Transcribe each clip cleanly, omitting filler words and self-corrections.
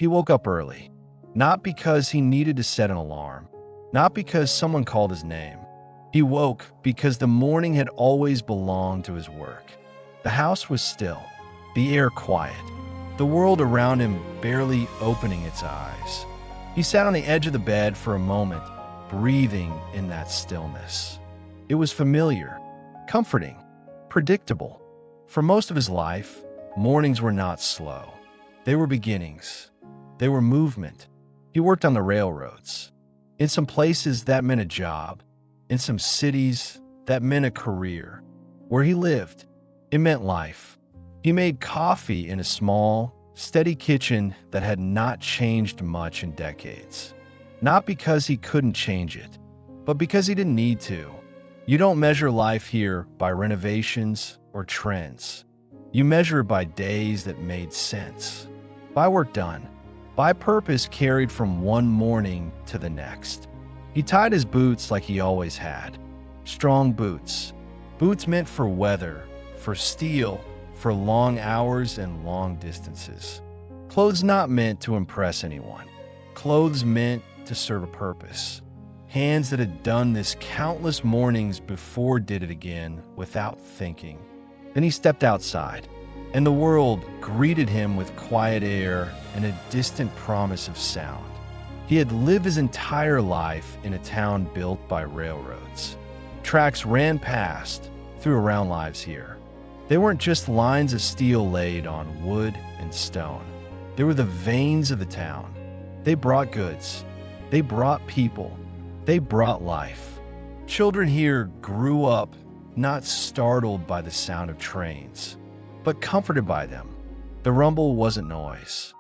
He woke up early, not because he needed to set an alarm, not because someone called his name. He woke because the morning had always belonged to his work. The house was still, the air quiet, the world around him barely opening its eyes. He sat on the edge of the bed for a moment, breathing in that stillness. It was familiar, comforting, predictable. For most of his life, mornings were not slow. They were beginnings. They were movement. He worked on the railroads. In some places, that meant a job. In some cities, that meant a career. Where he lived, it meant life. He made coffee in a small, steady kitchen that had not changed much in decades. Not because he couldn't change it, but because he didn't need to. You don't measure life here by renovations or trends. You measure it by days that made sense, by work done, by purpose carried from one morning to the next. He tied his boots like he always had. Strong boots. Boots meant for weather, for steel, for long hours and long distances. Clothes not meant to impress anyone. Clothes meant to serve a purpose. Hands that had done this countless mornings before did it again without thinking. Then he stepped outside, and the world greeted him with quiet air and a distant promise of sound. He had lived his entire life in a town built by railroads. Tracks ran past, through around lives here. They weren't just lines of steel laid on wood and stone. They were the veins of the town. They brought goods. They brought people. They brought life. Children here grew up not startled by the sound of trains, but comforted by them. The rumble wasn't noise.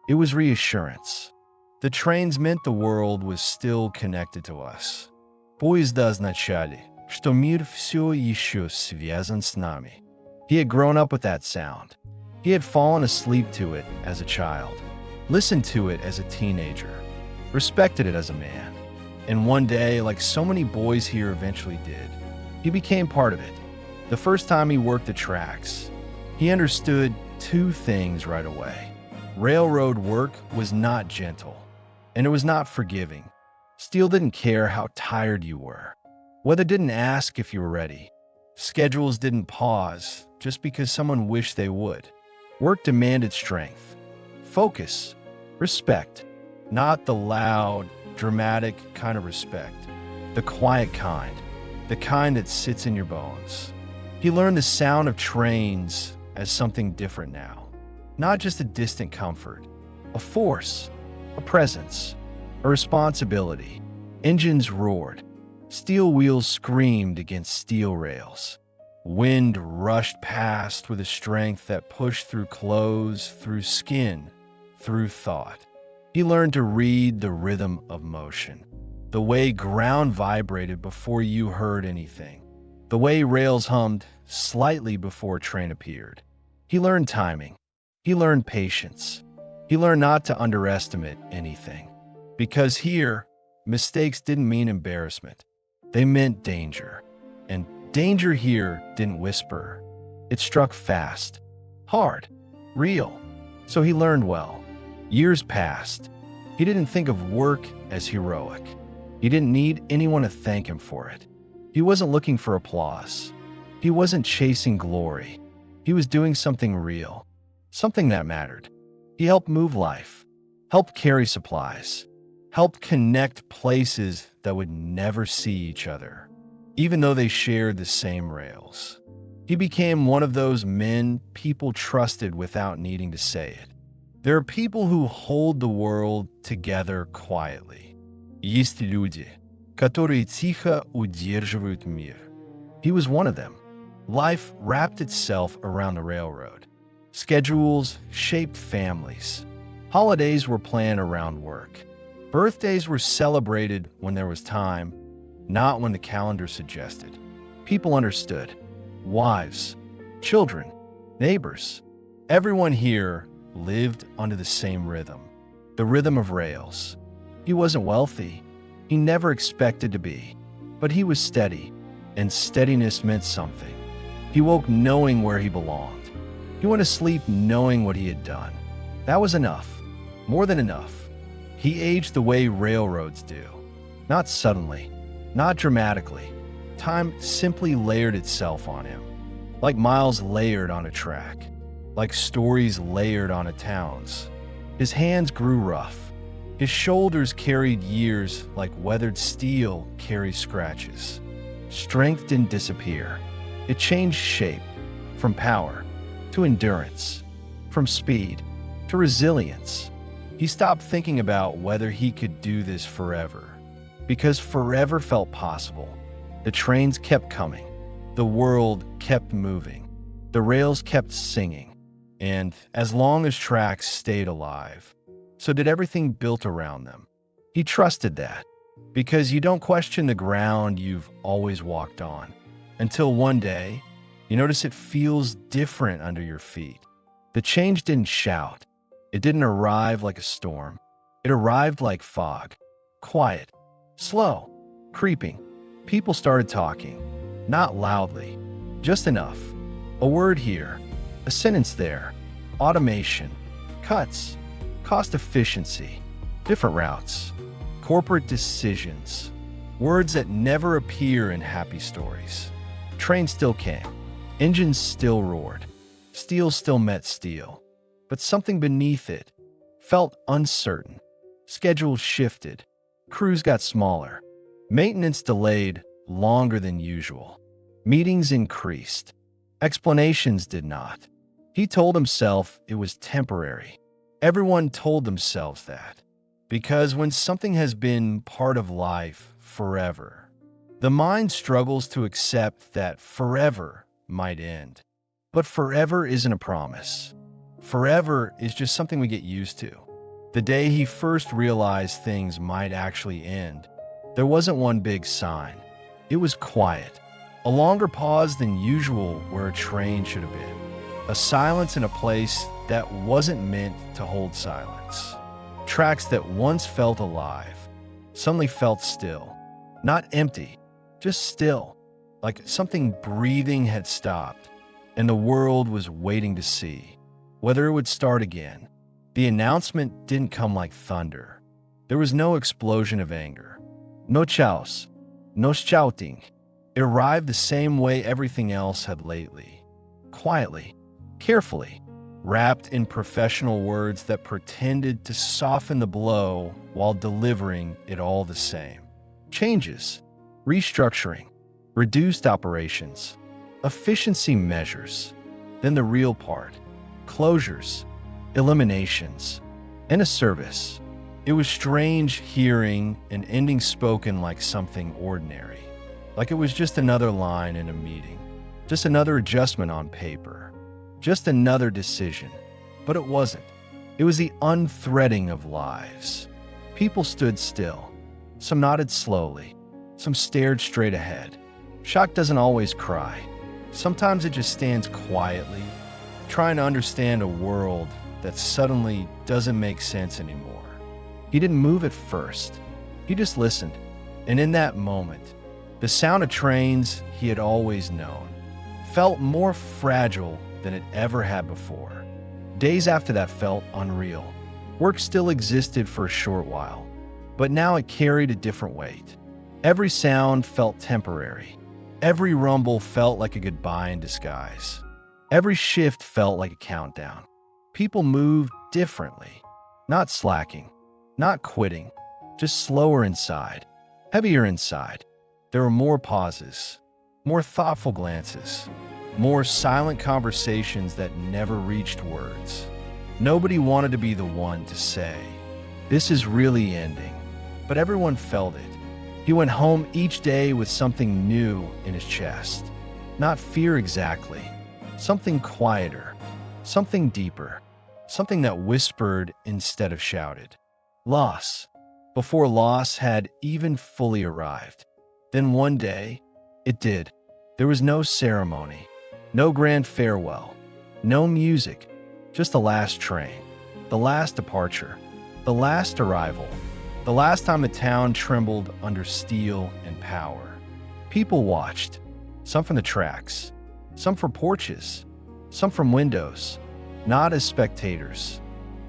It was reassurance. The trains meant the world was still connected to us. Поезда означали, что мир все еще связан с нами. He had grown up with that sound. He had fallen asleep to it as a child, listened to it as a teenager, respected it as a man. And one day, like so many boys here eventually did, he became part of it. The first time he worked the tracks, he understood two things right away. Railroad work was not gentle, and it was not forgiving. Steel didn't care how tired you were. Weather didn't ask if you were ready. Schedules didn't pause just because someone wished they would. Work demanded strength, focus, respect, not the loud, dramatic kind of respect, the quiet kind, the kind that sits in your bones. He learned the sound of trains as something different now, not just a distant comfort, a force, a presence, a responsibility. Engines roared, steel wheels screamed against steel rails. Wind rushed past with a strength that pushed through clothes, through skin, through thought. He learned to read the rhythm of motion, the way ground vibrated before you heard anything, the way rails hummed slightly before a train appeared. He learned timing. He learned patience. He learned not to underestimate anything. Because here, mistakes didn't mean embarrassment. They meant danger. And danger here didn't whisper. It struck fast, hard, real. So he learned well. Years passed. He didn't think of work as heroic. He didn't need anyone to thank him for it. He wasn't looking for applause. He wasn't chasing glory. He was doing something real, something that mattered. He helped move life, helped carry supplies, helped connect places that would never see each other, even though they shared the same rails. He became one of those men people trusted without needing to say it. There are people who hold the world together quietly. Есть люди, которые тихо удерживают мир. He was one of them. Life wrapped itself around the railroad. Schedules shaped families. Holidays were planned around work. Birthdays were celebrated when there was time, not when the calendar suggested. People understood. Wives, children, neighbors. Everyone here lived under the same rhythm, the rhythm of rails. He wasn't wealthy. He never expected to be. But he was steady, and steadiness meant something. He woke knowing where he belonged. He went to sleep knowing what he had done. That was enough. More than enough. He aged the way railroads do. Not suddenly, not dramatically. Time simply layered itself on him, like miles layered on a track, like stories layered on a town's. His hands grew rough. His shoulders carried years like weathered steel carries scratches. Strength didn't disappear. It changed shape, from power to endurance, from speed to resilience. He stopped thinking about whether he could do this forever, because forever felt possible. The trains kept coming. The world kept moving. The rails kept singing. And as long as tracks stayed alive, so did everything built around them. He trusted that, because you don't question the ground you've always walked on, until one day, you notice it feels different under your feet. The change didn't shout. It didn't arrive like a storm. It arrived like fog. Quiet, slow, creeping. People started talking. Not loudly, just enough. A word here, a sentence there. Automation, cuts, cost efficiency, different routes, corporate decisions. Words that never appear in happy stories. Trains still came. Engines still roared. Steel still met steel. But something beneath it felt uncertain. Schedules shifted. Crews got smaller. Maintenance delayed longer than usual. Meetings increased. Explanations did not. He told himself it was temporary. Everyone told themselves that. Because when something has been part of life forever, the mind struggles to accept that forever might end. But forever isn't a promise. Forever is just something we get used to. The day he first realized things might actually end, there wasn't one big sign. It was quiet. A longer pause than usual where a train should have been. A silence in a place that wasn't meant to hold silence. Tracks that once felt alive suddenly felt still. Not empty, just still. Like something breathing had stopped, and the world was waiting to see whether it would start again. The announcement didn't come like thunder. There was no explosion of anger. No chaos. No shouting. It arrived the same way everything else had lately. Quietly. Carefully. Wrapped in professional words that pretended to soften the blow while delivering it all the same. Changes. Restructuring. Reduced operations. Efficiency measures. Then the real part. Closures. Eliminations. And a service. It was strange hearing an ending spoken like something ordinary. Like it was just another line in a meeting. Just another adjustment on paper. Just another decision. But it wasn't. It was the unthreading of lives. People stood still. Some nodded slowly. Some stared straight ahead. Shock doesn't always cry. Sometimes it just stands quietly, trying to understand a world that suddenly doesn't make sense anymore. He didn't move at first. He just listened. And in that moment, the sound of trains he had always known felt more fragile than it ever had before. Days after that felt unreal. Work still existed for a short while, but now it carried a different weight. Every sound felt temporary. Every rumble felt like a goodbye in disguise. Every shift felt like a countdown. People moved differently, not slacking, not quitting, just slower inside, heavier inside. There were more pauses, more thoughtful glances, more silent conversations that never reached words. Nobody wanted to be the one to say, "This is really ending," but everyone felt it. He went home each day with something new in his chest. Not fear exactly, something quieter, something deeper, something that whispered instead of shouted. Loss, before loss had even fully arrived. Then one day, it did. There was no ceremony, no grand farewell, no music, just the last train, the last departure, the last arrival, the last time the town trembled under steel and power. People watched, some from the tracks, some from porches, some from windows, not as spectators,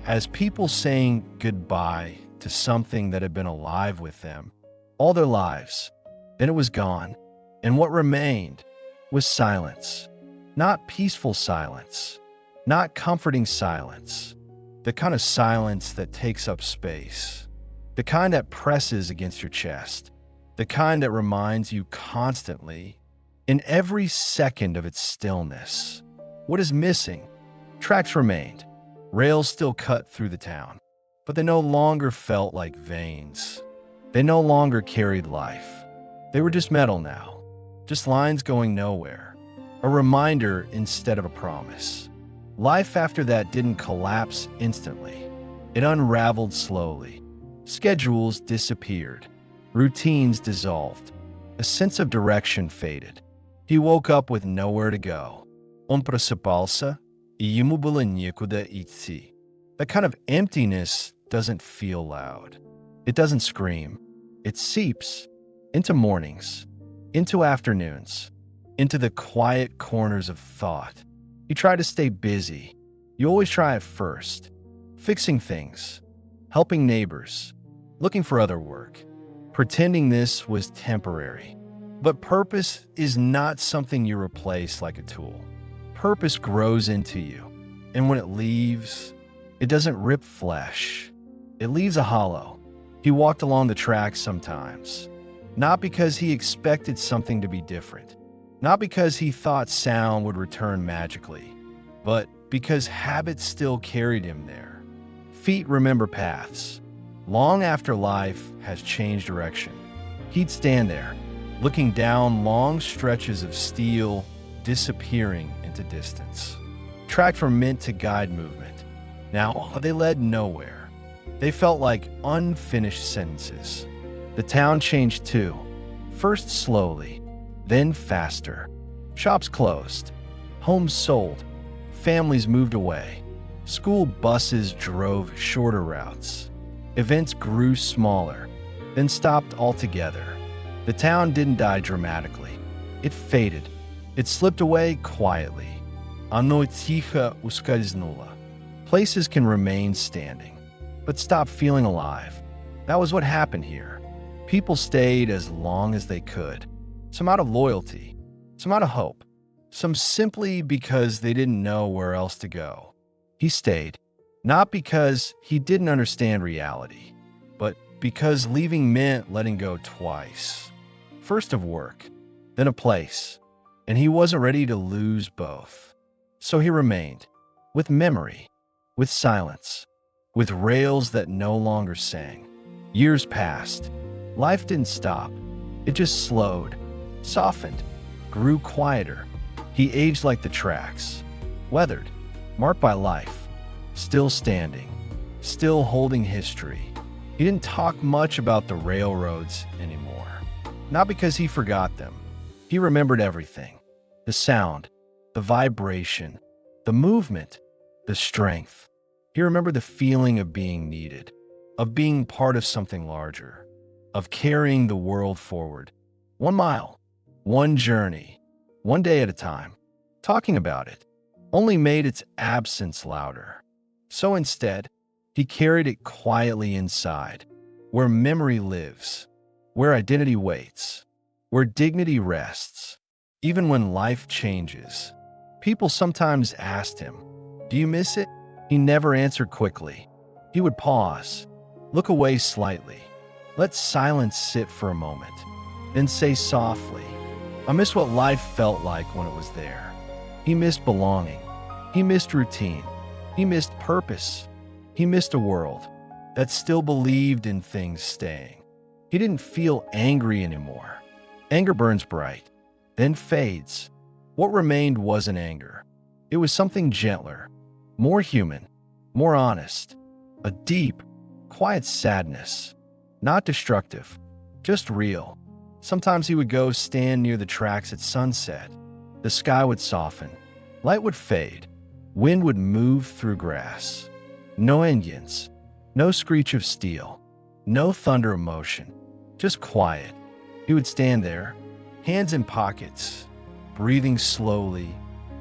as people saying goodbye to something that had been alive with them all their lives. Then it was gone, and what remained was silence. Not peaceful silence, not comforting silence, the kind of silence that takes up space, the kind that presses against your chest, the kind that reminds you constantly, in every second of its stillness. What is missing? Tracks remained, rails still cut through the town, but they no longer felt like veins. They no longer carried life. They were just metal now, just lines going nowhere, a reminder instead of a promise. Life after that didn't collapse instantly. It unraveled slowly. Schedules disappeared. Routines dissolved. A sense of direction faded. He woke up with nowhere to go. Он просыпался, и ему было некуда идти. That kind of emptiness doesn't feel loud. It doesn't scream. It seeps into mornings, into afternoons, into the quiet corners of thought. You try to stay busy. You always try at first. Fixing things, helping neighbors, looking for other work, pretending this was temporary. But purpose is not something you replace like a tool. Purpose grows into you, and when it leaves, it doesn't rip flesh. It leaves a hollow. He walked along the tracks sometimes, not because he expected something to be different, not because he thought sound would return magically, but because habit still carried him there. Feet remember paths. Long after life has changed direction, he'd stand there, looking down long stretches of steel disappearing into distance. Tracks were meant to guide movement. Now they led nowhere. They felt like unfinished sentences. The town changed too, first slowly, then faster. Shops closed, homes sold, families moved away. School buses drove shorter routes. Events grew smaller, then stopped altogether. The town didn't die dramatically. It faded. It slipped away quietly. Оно тихо ускользнуло. Places can remain standing, but stop feeling alive. That was what happened here. People stayed as long as they could. Some out of loyalty, some out of hope, some simply because they didn't know where else to go. He stayed, not because he didn't understand reality, but because leaving meant letting go twice. First of work, then a place, and he wasn't ready to lose both. So he remained, with memory, with silence, with rails that no longer sang. Years passed. Life didn't stop. It just slowed, softened, grew quieter. He aged like the tracks, weathered, marked by life, still standing, still holding history. He didn't talk much about the railroads anymore. Not because he forgot them. He remembered everything. The sound, the vibration, the movement, the strength. He remembered the feeling of being needed, of being part of something larger, of carrying the world forward. 1 mile, one journey, one day at a time. Talking about it only made its absence louder. So instead, he carried it quietly inside, where memory lives, where identity waits, where dignity rests. Even when life changes, people sometimes asked him, "Do you miss it?" He never answered quickly. He would pause, look away slightly, let silence sit for a moment, then say softly, "I miss what life felt like when it was there." He missed belonging. He missed routine. He missed purpose. He missed a world that still believed in things staying. He didn't feel angry anymore. Anger burns bright, then fades. What remained wasn't anger. It was something gentler, more human, more honest. A deep, quiet sadness. Not destructive, just real. Sometimes he would go stand near the tracks at sunset. The sky would soften. Light would fade. Wind would move through grass. No engines. No screech of steel. No thunder of motion. Just quiet. He would stand there, hands in pockets, breathing slowly,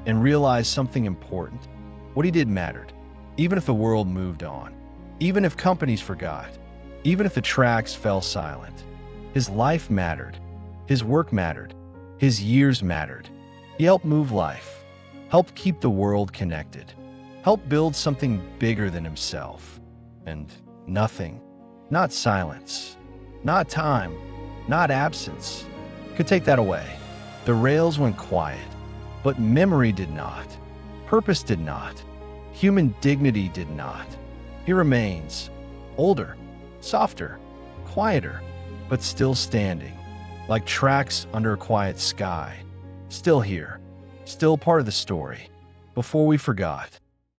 and realize something important. What he did mattered. even if the world moved on, even if companies forgot, even if the tracks fell silent. His life mattered. His work mattered. His years mattered. He helped move life, helped keep the world connected, helped build something bigger than himself. And nothing, not silence, not time, not absence, could take that away. The rails went quiet, but memory did not. Purpose did not. Human dignity did not. He remains, older, softer, quieter, but still standing, like tracks under a quiet sky. Still here, still part of the story, before we forgot.